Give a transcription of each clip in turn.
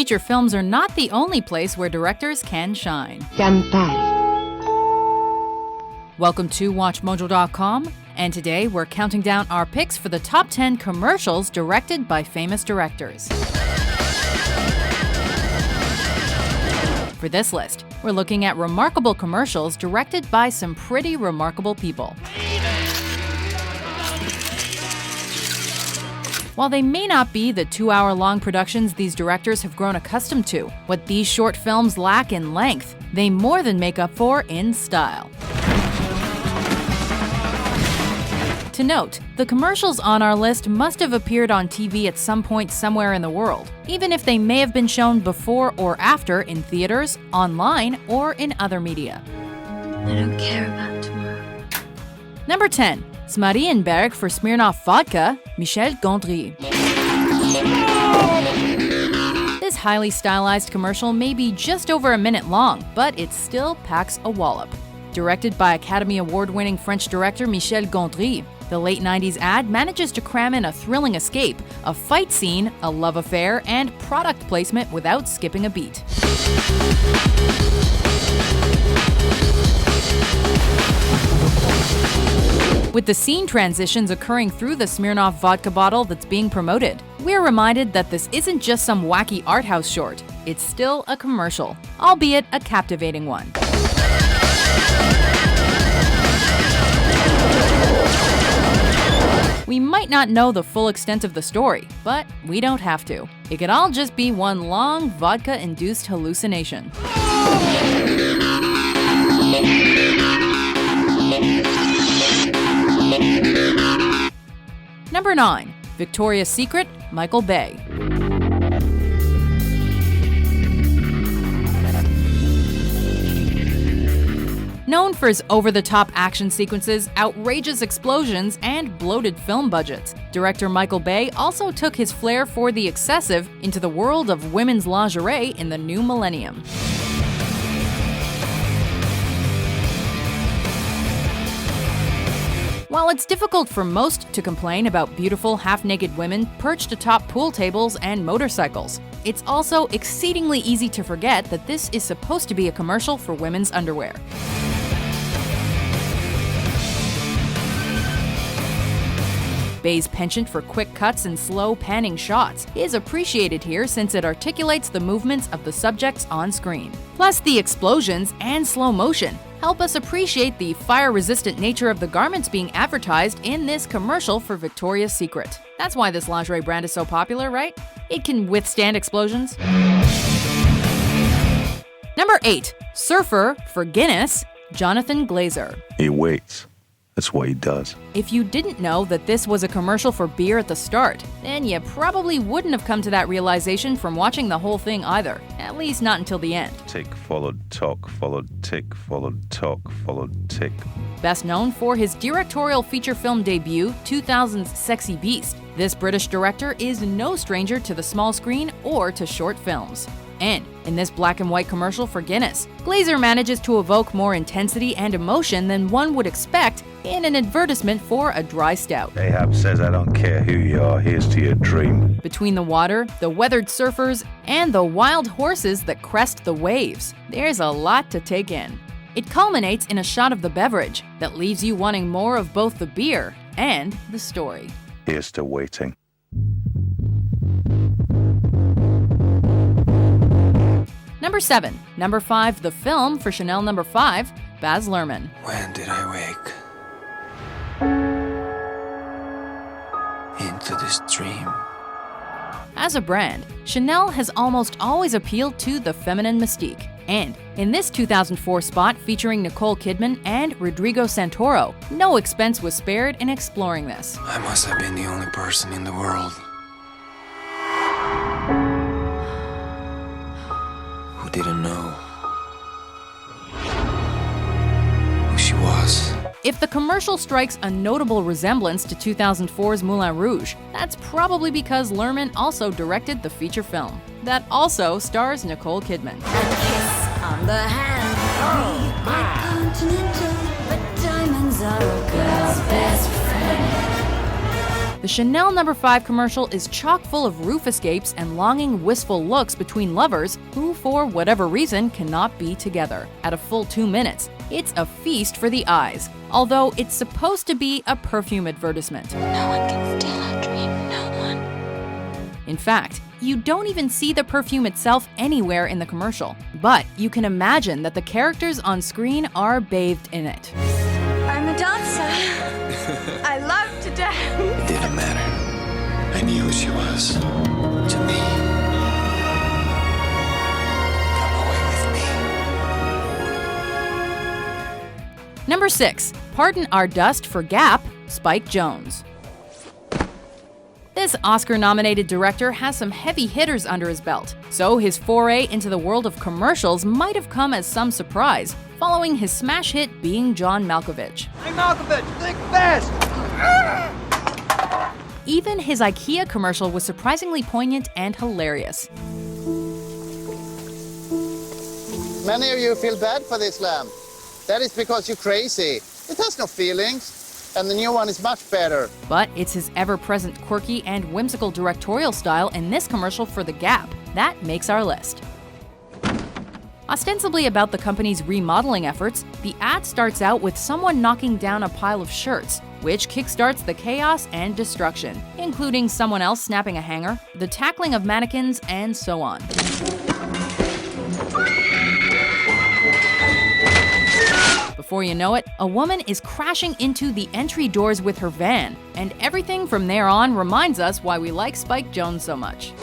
feature films are not the only place where directors can shine. Cantare. Welcome to WatchMojo.com, and today we're counting down our picks for the top 10 commercials directed by famous directors. For this list, we're looking at remarkable commercials directed by some pretty remarkable people. While they may not be the 2-hour-long productions these directors have grown accustomed to, what these short films lack in length, they more than make up for in style. To note, the commercials on our list must have appeared on TV at some point somewhere in the world, even if they may have been shown before or after in theaters, online, or in other media. I don't care about tomorrow. Number 10. Smarienberg for Smirnoff Vodka, Michel Gondry. This highly stylized commercial may be just over a minute long, but it still packs a wallop. Directed by Academy Award-winning French director Michel Gondry, the late 90s ad manages to cram in a thrilling escape, a fight scene, a love affair, and product placement without skipping a beat. With the scene transitions occurring through the Smirnoff vodka bottle that's being promoted, we're reminded that this isn't just some wacky art house short. It's still a commercial, albeit a captivating one. We might not know the full extent of the story, but we don't have to. It could all just be one long vodka-induced hallucination. Number 9. Victoria's Secret, Michael Bay. Known for his over-the-top action sequences, outrageous explosions, and bloated film budgets, director Michael Bay also took his flair for the excessive into the world of women's lingerie in the new millennium. While it's difficult for most to complain about beautiful half-naked women perched atop pool tables and motorcycles, it's also exceedingly easy to forget that this is supposed to be a commercial for women's underwear. Bay's penchant for quick cuts and slow panning shots is appreciated here since it articulates the movements of the subjects on screen. Plus, the explosions and slow motion help us appreciate the fire-resistant nature of the garments being advertised in this commercial for Victoria's Secret. That's why this lingerie brand is so popular, right? It can withstand explosions. Number 8. Surfer for Guinness, Jonathan Glazer. He waits. That's what he does. If you didn't know that this was a commercial for beer at the start, then you probably wouldn't have come to that realization from watching the whole thing either, at least not until the end. Tick followed talk, followed tick, followed talk, followed tick. Best known for his directorial feature film debut, 2000's Sexy Beast, this British director is no stranger to the small screen or to short films. And in this black and white commercial for Guinness, Glazer manages to evoke more intensity and emotion than one would expect in an advertisement for a dry stout. Ahab says, I don't care who you are, here's to your dream. Between the water, the weathered surfers, and the wild horses that crest the waves, there's a lot to take in. It culminates in a shot of the beverage that leaves you wanting more of both the beer and the story. Here's to waiting. Number 7. Number 5, the film for Chanel Number 5, Baz Luhrmann. When did I wake? Into this dream. As a brand, Chanel has almost always appealed to the feminine mystique. And in this 2004 spot featuring Nicole Kidman and Rodrigo Santoro, no expense was spared in exploring this. I must have been the only person in the world who didn't know who she was. If the commercial strikes a notable resemblance to 2004's Moulin Rouge, that's probably because Luhrmann also directed the feature film. That also stars Nicole Kidman. A kiss on the hand. Oh, my continental, but diamonds are a girl's best friend. The Chanel No. 5 commercial is chock full of roof escapes and longing, wistful looks between lovers who, for whatever reason, cannot be together. At a full 2 minutes, it's a feast for the eyes, although it's supposed to be a perfume advertisement. No one can steal our dream, no one. In fact, you don't even see the perfume itself anywhere in the commercial, but you can imagine that the characters on screen are bathed in it. I'm a dancer. I love to dance. It didn't matter. I knew who she was. To me. Come away with me. Number 6. Pardon our dust for Gap, Spike Jonze. This Oscar-nominated director has some heavy hitters under his belt, so his foray into the world of commercials might have come as some surprise, following his smash hit Being John Malkovich. Hey Malkovich, think fast! Even his IKEA commercial was surprisingly poignant and hilarious. Many of you feel bad for this lamb. That is because you're crazy. It has no feelings. And the new one is much better. But it's his ever-present quirky and whimsical directorial style in this commercial for The Gap that makes our list. Ostensibly about the company's remodeling efforts, the ad starts out with someone knocking down a pile of shirts, which kickstarts the chaos and destruction, including someone else snapping a hanger, the tackling of mannequins, and so on. Before you know it, a woman is crashing into the entry doors with her van, and everything from there on reminds us why we like Spike Jonze so much.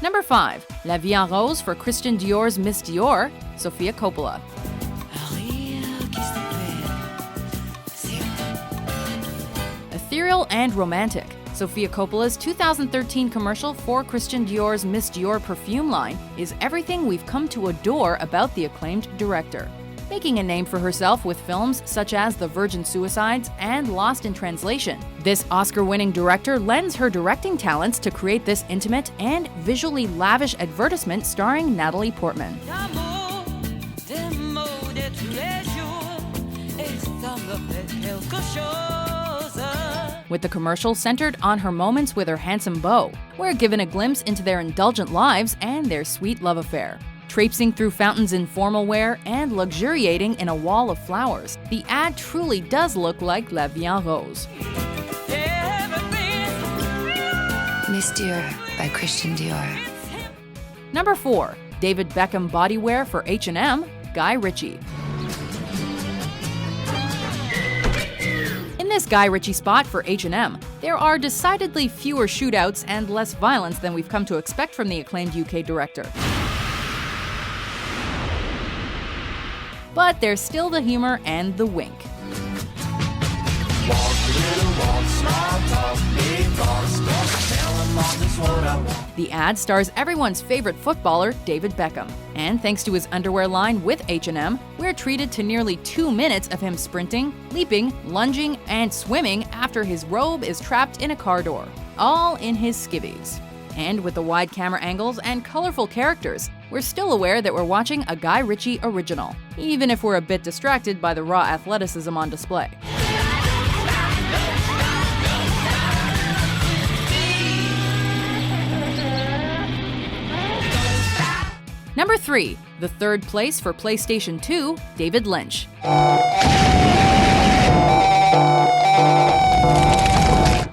Number 5. La Vie en Rose for Christian Dior's Miss Dior, Sofia Coppola. Ethereal and romantic, Sofia Coppola's 2013 commercial for Christian Dior's Miss Dior perfume line is everything we've come to adore about the acclaimed director. Making a name for herself with films such as The Virgin Suicides and Lost in Translation, this Oscar-winning director lends her directing talents to create this intimate and visually lavish advertisement starring Natalie Portman. With the commercial centered on her moments with her handsome beau, we're given a glimpse into their indulgent lives and their sweet love affair. Traipsing through fountains in formal wear and luxuriating in a wall of flowers, the ad truly does look like La Vie en Rose. Miss Dior by Christian Dior. Number 4. David Beckham Bodywear for H&M, Guy Ritchie. In this Guy Ritchie spot for H&M, there are decidedly fewer shootouts and less violence than we've come to expect from the acclaimed UK director. But there's still the humor and the wink. The ad stars everyone's favorite footballer, David Beckham. And thanks to his underwear line with H&M, we're treated to nearly 2 minutes of him sprinting, leaping, lunging, and swimming after his robe is trapped in a car door. All in his skivvies. And with the wide camera angles and colorful characters, we're still aware that we're watching a Guy Ritchie original, even if we're a bit distracted by the raw athleticism on display. Number 3. The third place for PlayStation 2, David Lynch.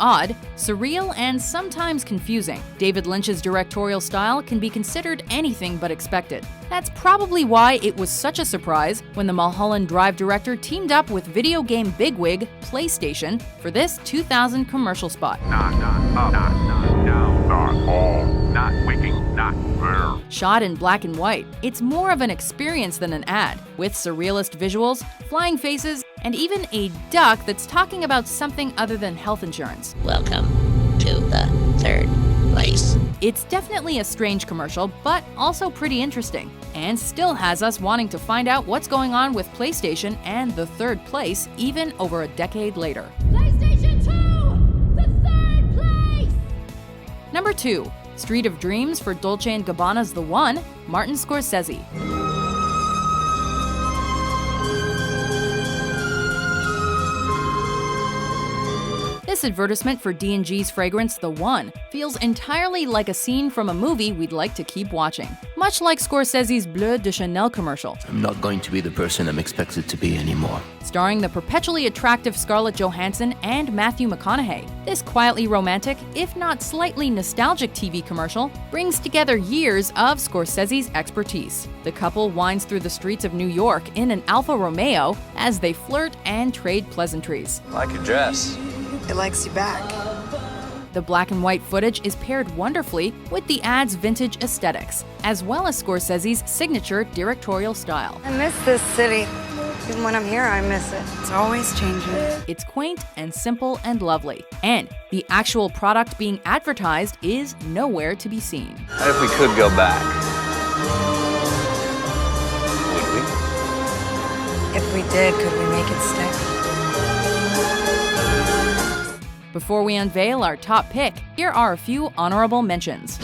Odd, surreal, and sometimes confusing, David Lynch's directorial style can be considered anything but expected. That's probably why it was such a surprise when the Mulholland Drive director teamed up with video game bigwig PlayStation for this 2000 commercial spot. Shot in black and white, it's more of an experience than an ad, with surrealist visuals, flying faces, and even a duck that's talking about something other than health insurance. Welcome to the third place. It's definitely a strange commercial, but also pretty interesting, and still has us wanting to find out what's going on with PlayStation and the third place even over a decade later. PlayStation 2! The third place! Number 2. Street of Dreams for Dolce & Gabbana's The One, Martin Scorsese. This advertisement for D&G's fragrance The One feels entirely like a scene from a movie we'd like to keep watching. Much like Scorsese's Bleu de Chanel commercial. I'm not going to be the person I'm expected to be anymore. Starring the perpetually attractive Scarlett Johansson and Matthew McConaughey, this quietly romantic, if not slightly nostalgic TV commercial brings together years of Scorsese's expertise. The couple winds through the streets of New York in an Alfa Romeo as they flirt and trade pleasantries. I like your dress. It likes you back. The black and white footage is paired wonderfully with the ad's vintage aesthetics, as well as Scorsese's signature directorial style. I miss this city. Even when I'm here, I miss it. It's always changing. It's quaint and simple and lovely, and the actual product being advertised is nowhere to be seen. What if we could go back? Would we? If we did, could we make it stick? Before we unveil our top pick, here are a few honorable mentions.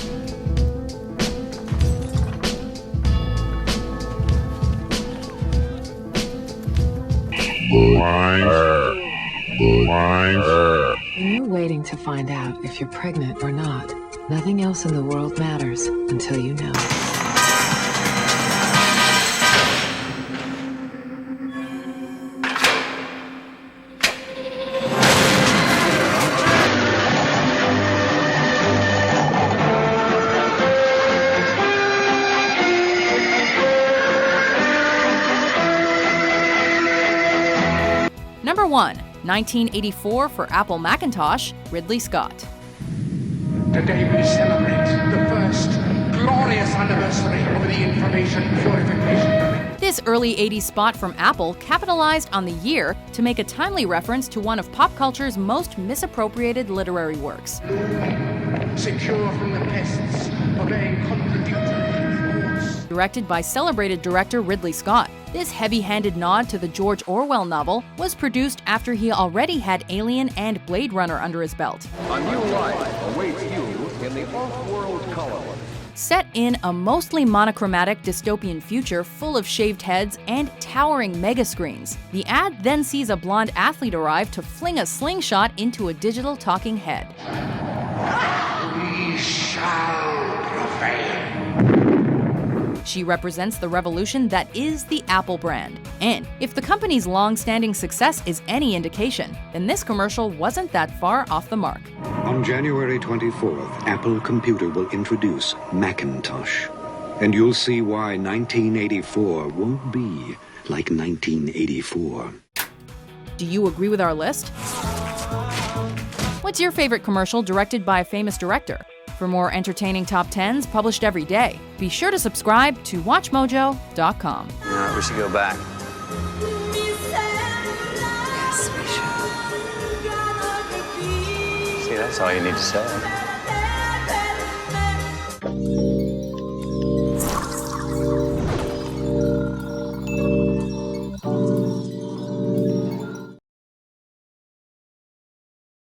When you're waiting to find out if you're pregnant or not, nothing else in the world matters until you know. Number 1, 1984 for Apple Macintosh, Ridley Scott. Today we celebrate the first glorious anniversary of the information purification. This early 80s spot from Apple capitalized on the year to make a timely reference to one of pop culture's most misappropriated literary works. Secure from the pests, obeying contradictory reports. Directed by celebrated director Ridley Scott, this heavy-handed nod to the George Orwell novel was produced after he already had Alien and Blade Runner under his belt. A new life awaits you in the off-world colony. Set in a mostly monochromatic dystopian future full of shaved heads and towering mega screens, the ad then sees a blonde athlete arrive to fling a slingshot into a digital talking head. We shall prevail. She represents the revolution that is the Apple brand. And if the company's long-standing success is any indication, then this commercial wasn't that far off the mark. On January 24th, Apple Computer will introduce Macintosh. And you'll see why 1984 won't be like 1984. Do you agree with our list? What's your favorite commercial directed by a famous director? For more entertaining top 10s published every day, be sure to subscribe to WatchMojo.com. All right, we should go back. Yes, we should. See, that's all you need to say.